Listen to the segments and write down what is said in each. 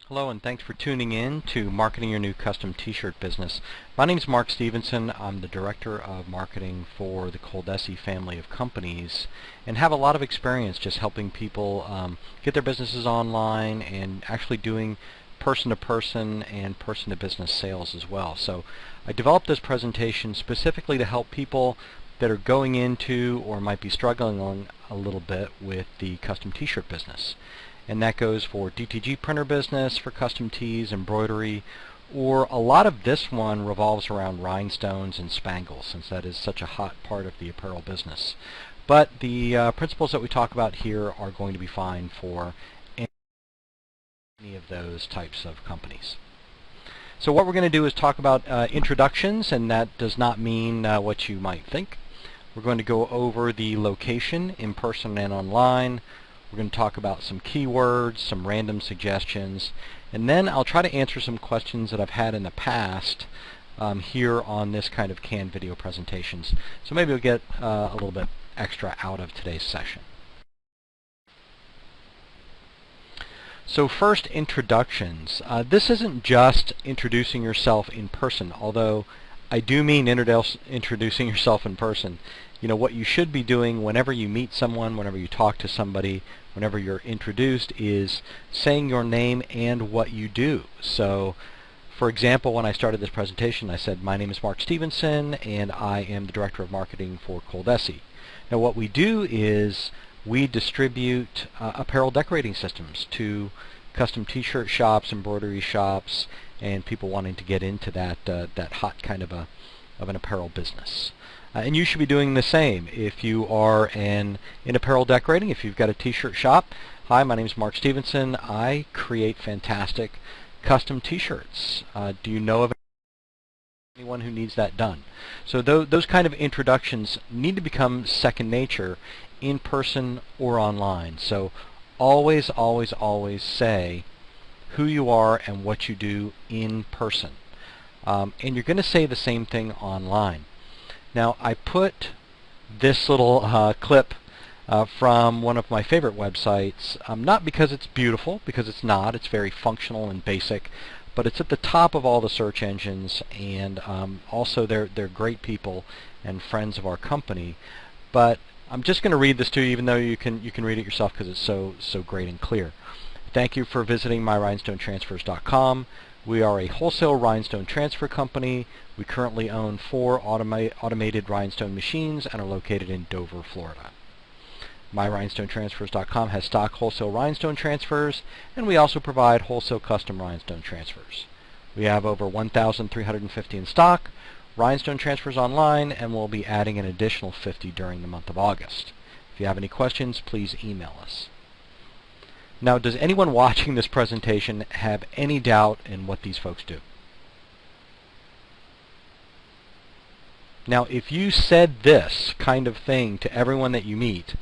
Hello and thanks for tuning in to Marketing Your New Custom T-Shirt Business. My name is Mark Stevenson. I'm the Director of Marketing for the Coldesi family of companies and have a lot of experience just helping people get their businesses online and actually doing person-to-person and person-to-business sales as well. So I developed this presentation specifically to help people that are going into or might be struggling a little bit with the custom T-shirt business. And that goes for DTG printer business, for custom tees, embroidery, or a lot of this one revolves around rhinestones and spangles, since that is such a hot part of the apparel business. But the principles that we talk about here are going to be fine for any of those types of companies. So what we're going to do is talk about introductions, and that does not mean what you might think. We're going to go over the location, in person and online. We're going to talk about some keywords, some random suggestions, and then I'll try to answer some questions that I've had in the past here on this kind of canned video presentations. So maybe we'll get a little bit extra out of today's session. So first, introductions. This isn't just introducing yourself in person, although I do mean introducing yourself in person. You know, what you should be doing whenever you meet someone, whenever you talk to somebody, whenever you're introduced, is saying your name and what you do. So, for example, when I started this presentation, I said, my name is Mark Stevenson, and I am the Director of Marketing for Coldesi. Now, what we do is we distribute apparel decorating systems to custom T-shirt shops, embroidery shops, and people wanting to get into that hot kind of an apparel business. And you should be doing the same if you are in apparel decorating. If you've got a T-shirt shop, hi, my name is Mark Stevenson. I create fantastic custom T-shirts. Do you know of anyone who needs that done? So those kind of introductions need to become second nature in person or online. So always, always, always say who you are and what you do in person. And you're going to say the same thing online. Now, I put this little clip from one of my favorite websites, not because it's beautiful, because it's not. It's very functional and basic, but it's at the top of all the search engines, and also they're great people and friends of our company. But I'm just going to read this to you, even though you can read it yourself because it's so great and clear. Thank you for visiting myrhinestonetransfers.com. We are a wholesale rhinestone transfer company. We currently own 4 automated rhinestone machines and are located in Dover, Florida. myrhinestonetransfers.com has stock wholesale rhinestone transfers, and we also provide wholesale custom rhinestone transfers. We have over 1,350 in stock, rhinestone transfers online, and we'll be adding an additional 50 during the month of August. If you have any questions, please email us. Now, does anyone watching this presentation have any doubt in what these folks do? Now, if you said this kind of thing to everyone that you meet,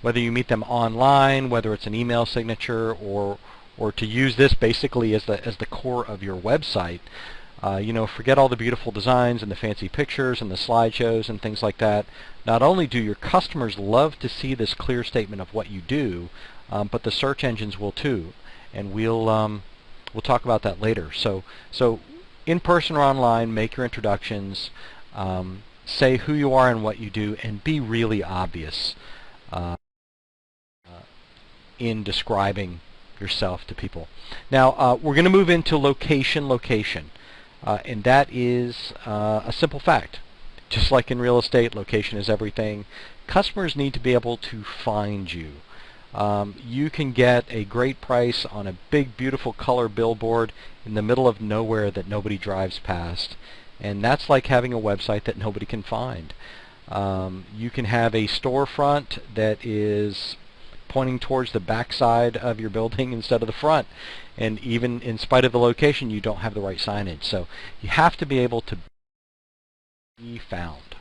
whether you meet them online, whether it's an email signature, or to use this basically as the core of your website, you know, forget all the beautiful designs and the fancy pictures and the slideshows and things like that. Not only do your customers love to see this clear statement of what you do, but the search engines will too, and we'll talk about that later. So in person or online, make your introductions, say who you are and what you do, and be really obvious in describing yourself to people. Now we're going to move into location, and that is a simple fact. Just like in real estate, location is everything. Customers need to be able to find you. You can get a great price on a big, beautiful color billboard in the middle of nowhere that nobody drives past, and that's like having a website that nobody can find. You can have a storefront that is pointing towards the backside of your building instead of the front, and even in spite of the location, you don't have the right signage. So you have to be able to be found.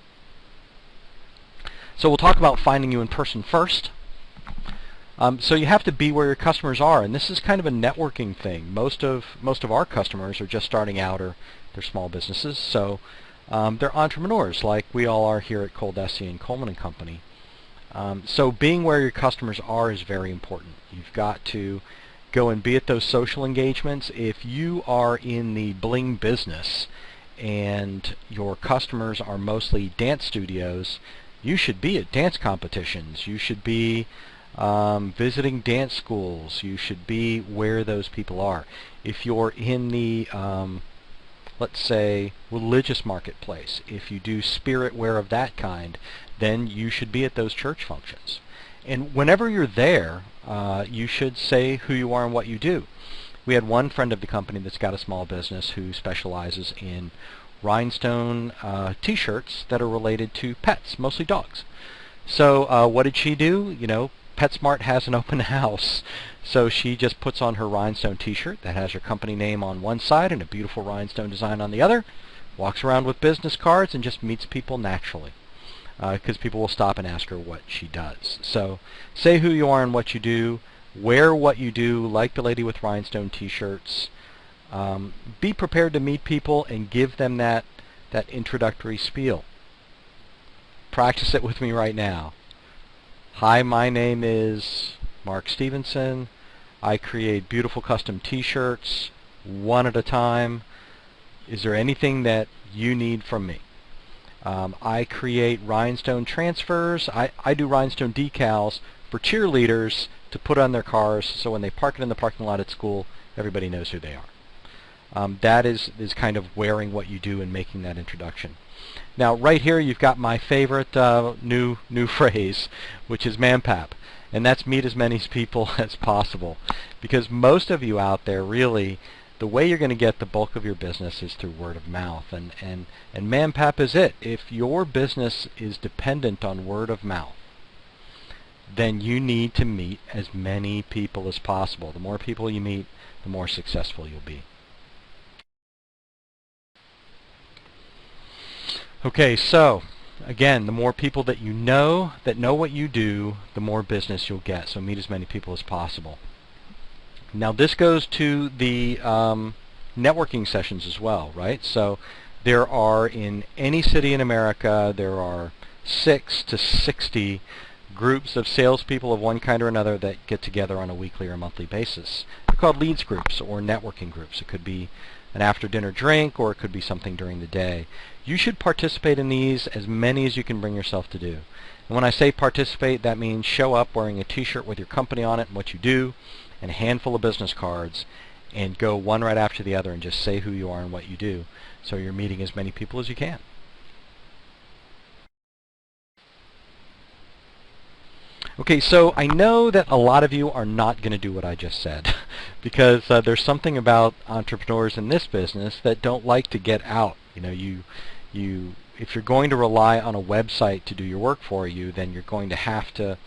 So we'll talk about finding you in person first. So you have to be where your customers are, and this is kind of a networking thing. Most of our customers are just starting out, or they're small businesses, so they're entrepreneurs like we all are here at Coldesi and Coleman & Company. So being where your customers are is very important. You've got to go and be at those social engagements. If you are in the bling business and your customers are mostly dance studios, you should be at dance competitions. You should be visiting dance schools. You should be where those people are. If you're in the let's say religious marketplace, if you do spirit wear of that kind, then you should be at those church functions. And whenever you're there, you should say who you are and what you do. We had one friend of the company that's got a small business who specializes in rhinestone t-shirts that are related to pets, mostly dogs. So what did she do? You know, PetSmart has an open house, so she just puts on her rhinestone t-shirt that has her company name on one side and a beautiful rhinestone design on the other, walks around with business cards and just meets people naturally, because people will stop and ask her what she does. So say who you are and what you do, wear what you do, like the lady with rhinestone t-shirts. Be prepared to meet people and give them that introductory spiel. Practice it with me right now. Hi, my name is Mark Stevenson. I create beautiful custom t-shirts one at a time. Is there anything that you need from me? I create rhinestone transfers. I do rhinestone decals for cheerleaders to put on their cars so when they park it in the parking lot at school, everybody knows who they are. That is kind of wearing what you do and making that introduction. Now right here you've got my favorite new phrase, which is ManPap, and that's meet as many people as possible, because most of you out there, really the way you're going to get the bulk of your business is through word of mouth, and ManPap is it. If your business is dependent on word of mouth, then you need to meet as many people as possible. The more people you meet, the more successful you'll be. Okay, so again, the more people that you know that know what you do, the more business you'll get. So meet as many people as possible. Now this goes to the networking sessions as well, right? So there are, in any city in America, there are 6 to 60 groups of salespeople of one kind or another that get together on a weekly or monthly basis. They're called leads groups or networking groups. It could be an after-dinner drink, or it could be something during the day. You should participate in these, as many as you can bring yourself to do. And when I say participate, that means show up wearing a t-shirt with your company on it and what you do, and a handful of business cards, and go one right after the other and just say who you are and what you do, so you're meeting as many people as you can. Okay, so I know that a lot of you are not going to do what I just said because there's something about entrepreneurs in this business that don't like to get out. You know, if you're going to rely on a website to do your work for you, then you're going to have to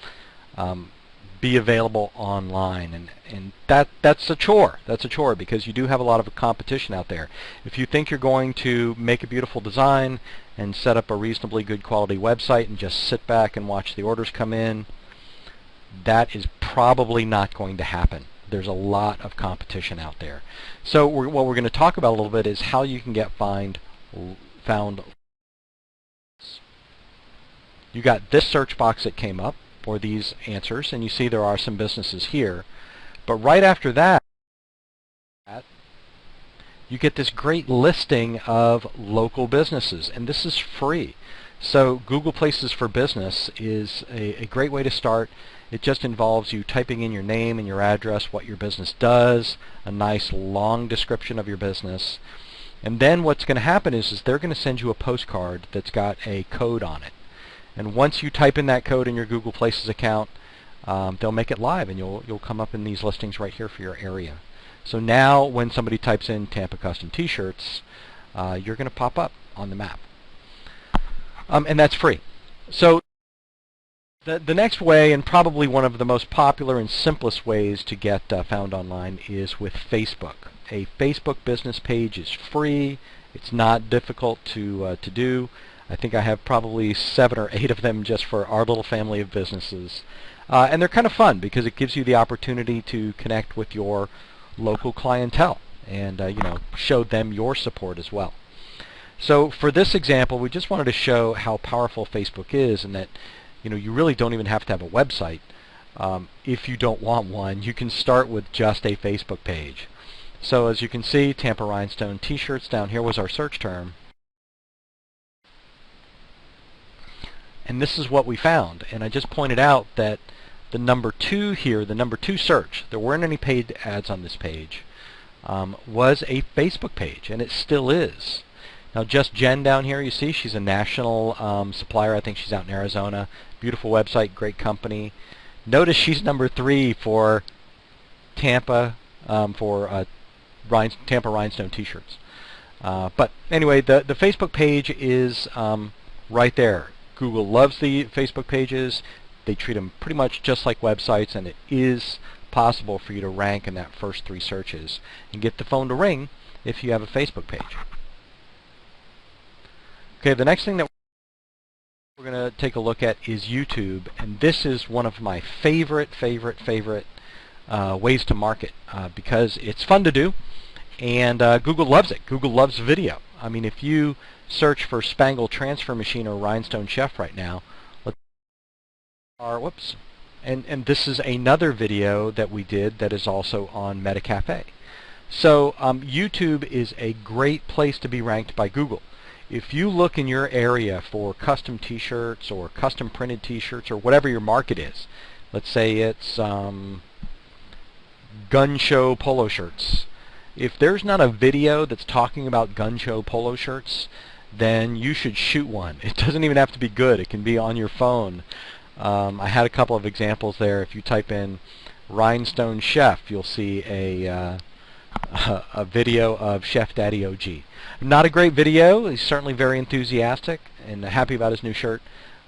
be available online, and that's a chore. That's a chore because you do have a lot of competition out there. If you think you're going to make a beautiful design and set up a reasonably good quality website and just sit back and watch the orders come in, that is probably not going to happen. There's a lot of competition out there. So what we're going to talk about a little bit is how you can get found. You got this search box that came up, or these answers, and you see there are some businesses here. But right after that, you get this great listing of local businesses, and this is free. So Google Places for Business is a great way to start. It just involves you typing in your name and your address, what your business does, a nice long description of your business. And then what's going to happen is they're going to send you a postcard that's got a code on it. And once you type in that code in your Google Places account, they'll make it live, and you'll come up in these listings right here for your area. So now when somebody types in Tampa Custom T-shirts, you're going to pop up on the map. And that's free. So the next way, and probably one of the most popular and simplest ways to get found online, is with Facebook. A Facebook business page is free. It's not difficult to do. I think I have probably 7 or 8 of them just for our little family of businesses. And they're kind of fun because it gives you the opportunity to connect with your local clientele and show them your support as well. So for this example, we just wanted to show how powerful Facebook is, and that you really don't even have to have a website. if you don't want one, you can start with just a Facebook page. So as you can see, Tampa Rhinestone T-shirts down here was our search term. And this is what we found. And I just pointed out that the number 2 here, the number 2 search, there weren't any paid ads on this page, was a Facebook page, and it still is. Now Just Jen down here, you see, she's a national supplier. I think she's out in Arizona. Beautiful website, great company. Notice she's number 3 for Tampa, Tampa Rhinestone T-shirts. But anyway, the Facebook page is right there. Google loves the Facebook pages. They treat them pretty much just like websites, and it is possible for you to rank in that first 3 searches and get the phone to ring if you have a Facebook page. Okay, the next thing that we're going to take a look at is YouTube, and this is one of my favorite ways to market because it's fun to do, and Google loves it. Google loves video. I mean, if you search for Spangle Transfer Machine or Rhinestone Chef right now, and this is another video that we did that is also on MetaCafe. So YouTube is a great place to be ranked by Google. If you look in your area for custom t-shirts or custom printed t-shirts or whatever your market is, let's say it's gun show polo shirts. If there's not a video that's talking about gun show polo shirts, then you should shoot one. It doesn't even have to be good. It can be on your phone. I had a couple of examples there. If you type in Rhinestone Chef, you'll see a video of Chef Daddy OG. Not a great video. He's certainly very enthusiastic and happy about his new shirt,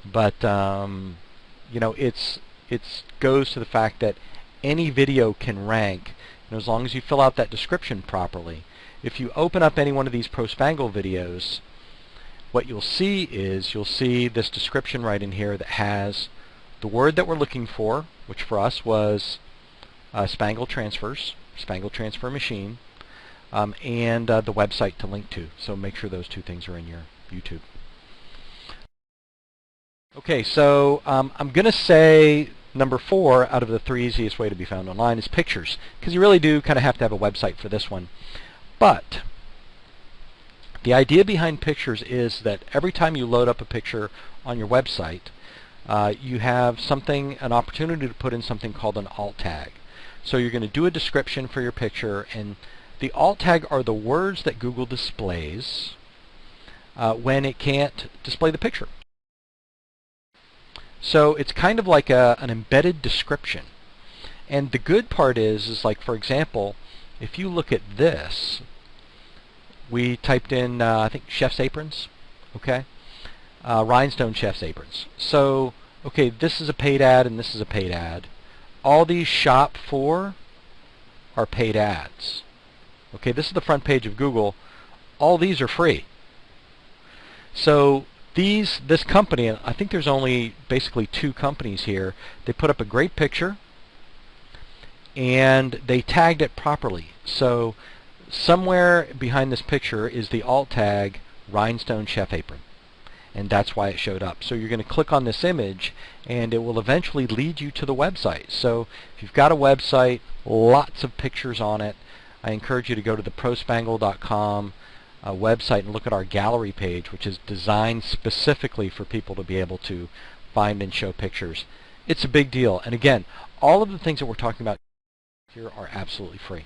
but you know, it goes to the fact that any video can rank, and as long as you fill out that description properly. If you open up any one of these Pro Spangle videos, what you'll see is this description right in here that has the word that we're looking for, which for us was Spangle Transfers, Spangle Transfer Machine, and the website to link to. So make sure those 2 things are in your YouTube. Okay, so I'm going to say number 4 out of the 3 easiest way to be found online is pictures, because you really do kind of have to have a website for this one. But the idea behind pictures is that every time you load up a picture on your website, you have an opportunity to put in something called an alt tag. So you're going to do a description for your picture, and the alt tag are the words that Google displays when it can't display the picture. So it's kind of like an embedded description. And the good part is like, for example, if you look at this, we typed in, I think, chef's aprons, okay? Rhinestone chef's aprons. So, okay, this is a paid ad and this is a paid ad. All these shop for are paid ads. Okay, this is the front page of Google. All these are free. So this company, I think there's only basically 2 companies here. They put up a great picture and they tagged it properly. So somewhere behind this picture is the alt tag Rhinestone Chef Apron, and that's why it showed up. So you're going to click on this image and it will eventually lead you to the website. So if you've got a website, lots of pictures on it, I encourage you to go to the prospangle.com website and look at our gallery page, which is designed specifically for people to be able to find and show pictures. It's a big deal, and again, all of the things that we're talking about here are absolutely free.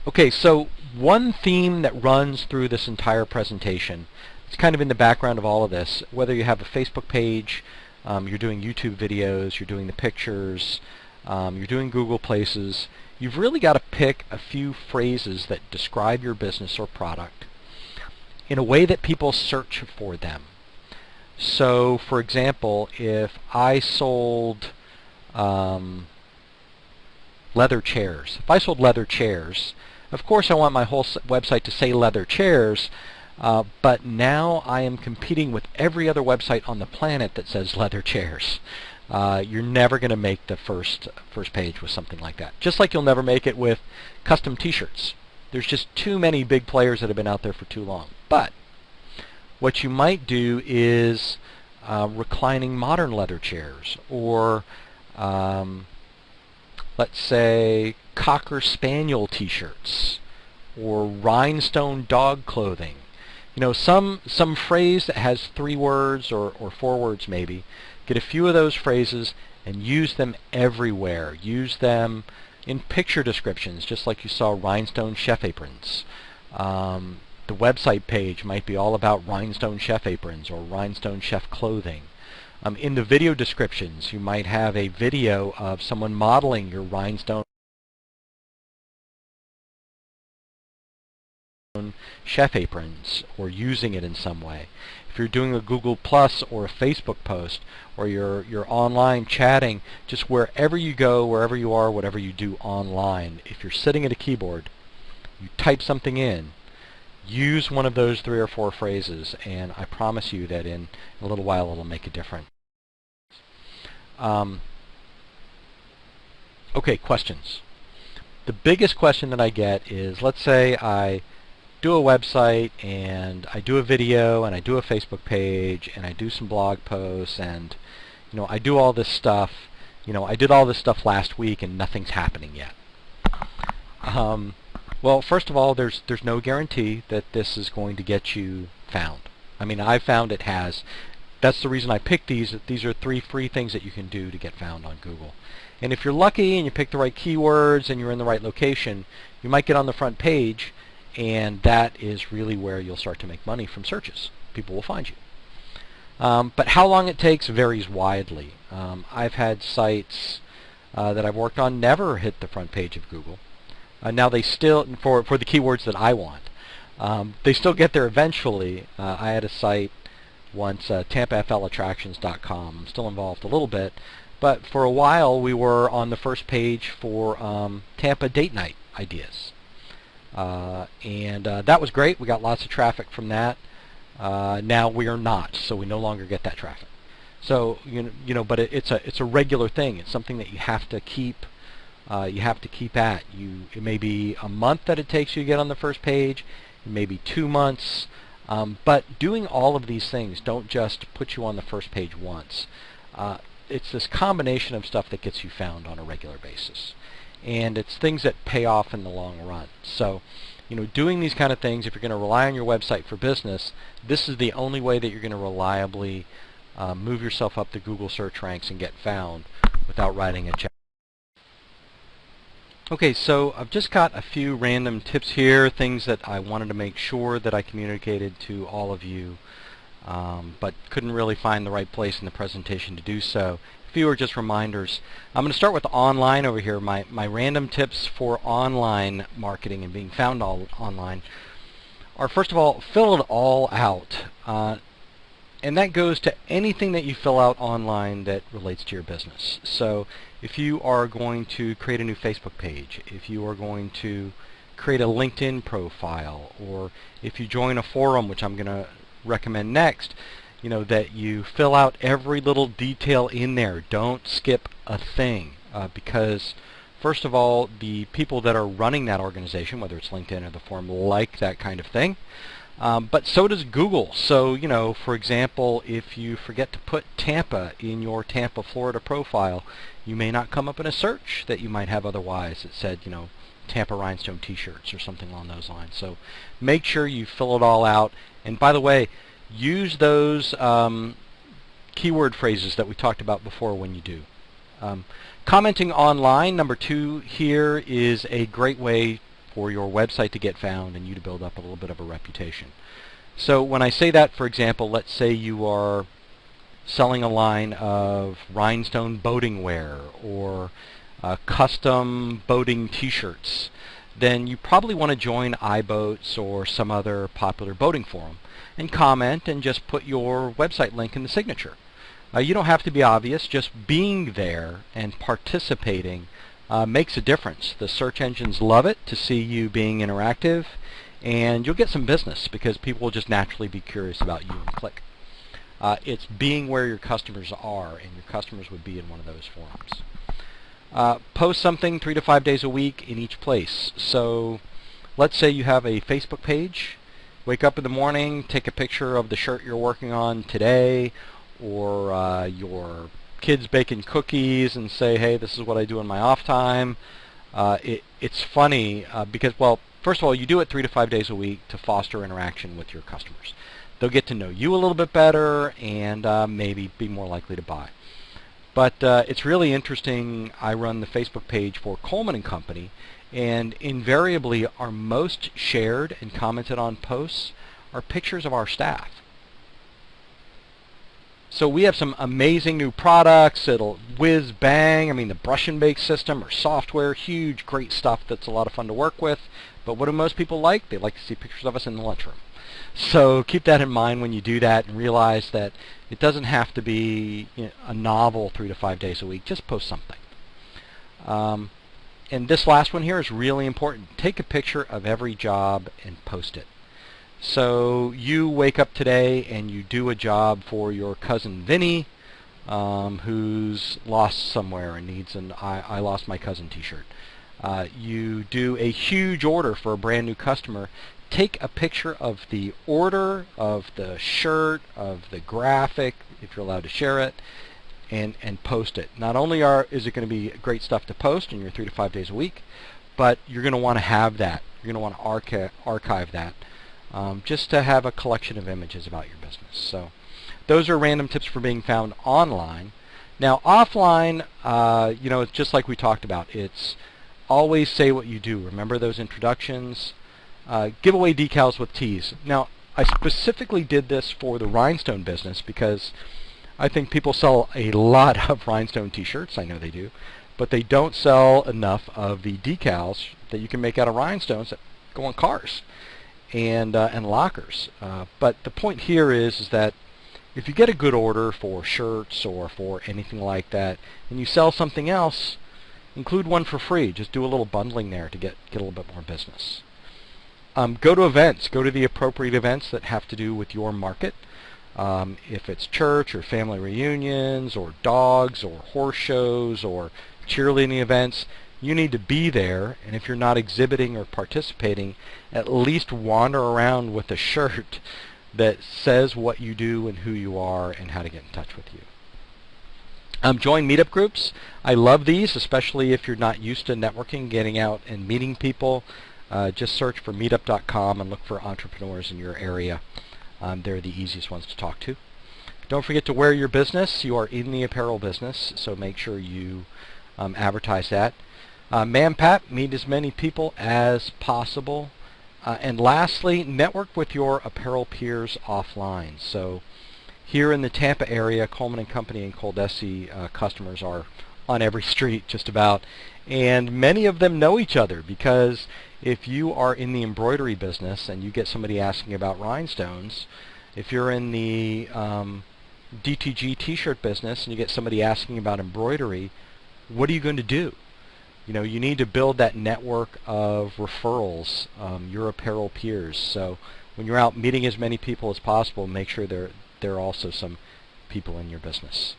Okay, so one theme that runs through this entire presentation, it's kind of in the background of all of this, whether you have a Facebook page, you're doing YouTube videos, you're doing the pictures, you're doing Google Places, you've really got to pick a few phrases that describe your business or product in a way that people search for them. So, for example, if I sold leather chairs, of course I want my whole website to say leather chairs, but now I am competing with every other website on the planet that says leather chairs. You're never going to make the first page with something like that. Just like you'll never make it with custom t-shirts. There's just too many big players that have been out there for too long. But what you might do is reclining modern leather chairs, or let's say Cocker Spaniel t-shirts, or rhinestone dog clothing. You know, some phrase that has 3 words or 4 words maybe. Get a few of those phrases and use them everywhere. Use them in picture descriptions, just like you saw rhinestone chef aprons. The website page might be all about rhinestone chef aprons or rhinestone chef clothing. In the video descriptions, you might have a video of someone modeling your rhinestone chef aprons or using it in some way. If you're doing a Google Plus or a Facebook post, or you're online chatting, just wherever you go, wherever you are, whatever you do online, if you're sitting at a keyboard, you type something in, use one of those 3 or 4 phrases, and I promise you that in a little while it'll make a difference. Okay, questions. The biggest question that I get is, let's say I do a website and I do a video and I do a Facebook page and I do some blog posts, and I do all this stuff. I did all this stuff last week and nothing's happening yet. Well, first of all, there's no guarantee that this is going to get you found. I mean, I found it has. That's the reason I picked these. These are 3 free things that you can do to get found on Google. And if you're lucky and you pick the right keywords and you're in the right location, you might get on the front page, and that is really where you'll start to make money from searches. People will find you. But how long it takes varies widely. I've had sites that I've worked on never hit the front page of Google. Now they still, for the keywords that I want, they still get there eventually. I had a site once, TampaFLAttractions.com. I'm still involved a little bit, but for a while we were on the first page for Tampa date night ideas. And that was great. We got lots of traffic from that. Now we are not, so we no longer get that traffic. So but it's a regular thing. It's something that you have to keep. You have to keep at. It may be a month that it takes you to get on the first page. It may be 2 months. But doing all of these things don't just put you on the first page once. It's this combination of stuff that gets you found on a regular basis. And it's things that pay off in the long run. So, doing these kind of things, if you're going to rely on your website for business, this is the only way that you're going to reliably move yourself up the Google search ranks and get found without writing a check. Okay, so I've just got a few random tips here, things that I wanted to make sure that I communicated to all of you, but couldn't really find the right place in the presentation to do so. A few are just reminders. I'm going to start with online over here. My random tips for online marketing and being found online are, first of all, fill it all out. And that goes to anything that you fill out online that relates to your business. So if you are going to create a new Facebook page, if you are going to create a LinkedIn profile, or if you join a forum, which I'm going to recommend next, that you fill out every little detail in there. Don't skip a thing, because first of all, the people that are running that organization, whether it's LinkedIn or the forum, like that kind of thing. But so does Google. So, for example, if you forget to put Tampa in your Tampa, Florida profile, you may not come up in a search that you might have otherwise that said, Tampa rhinestone t-shirts or something along those lines. So make sure you fill it all out. And by the way, use those keyword phrases that we talked about before when you do. Commenting online, number 2 here, is a great way for your website to get found and you to build up a little bit of a reputation. So when I say that, for example, let's say you are selling a line of rhinestone boating wear or custom boating t-shirts, then you probably want to join iBoats or some other popular boating forum and comment and just put your website link in the signature. You don't have to be obvious. Just being there and participating makes a difference. The search engines love it to see you being interactive, and you'll get some business because people will just naturally be curious about you and click. It's being where your customers are, and your customers would be in one of those forums. Post something 3 to 5 days a week in each place. So let's say you have a Facebook page. Wake up in the morning, take a picture of the shirt you're working on today, or your kids baking cookies and say, hey, this is what I do in my off time. It's funny because, well, first of all, you do it 3 to 5 days a week to foster interaction with your customers. They'll get to know you a little bit better and maybe be more likely to buy. But it's really interesting. I run the Facebook page for Coleman and Company, and invariably our most shared and commented on posts are pictures of our staff. So we have some amazing new products. It'll whiz bang. I mean, the brush and bake system or software, huge, great stuff that's a lot of fun to work with. But what do most people like? They like to see pictures of us in the lunchroom. So keep that in mind when you do that, and realize that it doesn't have to be, you know, a novel 3 to 5 days a week. Just post something. And this last one here is really important. Take a picture of every job and post it. So you wake up today and you do a job for your cousin Vinny, who's lost somewhere and needs an I lost my cousin t-shirt. You do a huge order for a brand new customer. Take a picture of the order, of the shirt, of the graphic, if you're allowed to share it, and post it. Not only is it going to be great stuff to post in your 3 to 5 days a week, but you're going to want to have that. You're going to want to archive that. Just to have a collection of images about your business. So those are random tips for being found online. Now offline, you know, it's just like we talked about. It's always say what you do. Remember those introductions. Give away decals with teas. Now I specifically did this for the rhinestone business because I think people sell a lot of rhinestone t-shirts. I know they do. But they don't sell enough of the decals that you can make out of rhinestones that go on cars and lockers. But the point here is that if you get a good order for shirts or for anything like that, and you sell something else, include one for free. Just do a little bundling there to get a little bit more business. Go to events. Go to the appropriate events that have to do with your market. If it's church or family reunions or dogs or horse shows or cheerleading events, you need to be there, and if you're not exhibiting or participating, at least wander around with a shirt that says what you do and who you are and how to get in touch with you. Join meetup groups. I love these, especially if you're not used to networking, getting out and meeting people. Just search for meetup.com and look for entrepreneurs in your area. They're the easiest ones to talk to. Don't forget to wear your business. You are in the apparel business, so make sure you advertise that. ManPat, meet as many people as possible. And lastly, network with your apparel peers offline. So here in the Tampa area, Coleman and Company and Coldesi customers are on every street just about. And many of them know each other, because if you are in the embroidery business and you get somebody asking about rhinestones, if you're in the DTG t-shirt business and you get somebody asking about embroidery, what are you going to do? You know, you need to build that network of referrals, your apparel peers. So when you're out meeting as many people as possible, make sure there are also some people in your business.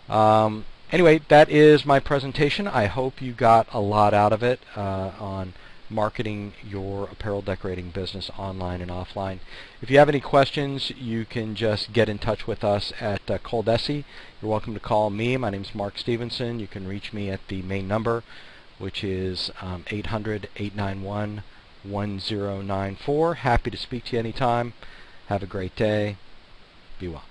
Anyway, that is my presentation. I hope you got a lot out of it on marketing your apparel decorating business online and offline. If you have any questions, you can just get in touch with us at Coldesi. You're welcome to call me. My name is Mark Stevenson. You can reach me at the main number, which is 800-891-1094. Happy to speak to you anytime. Have a great day. Be well.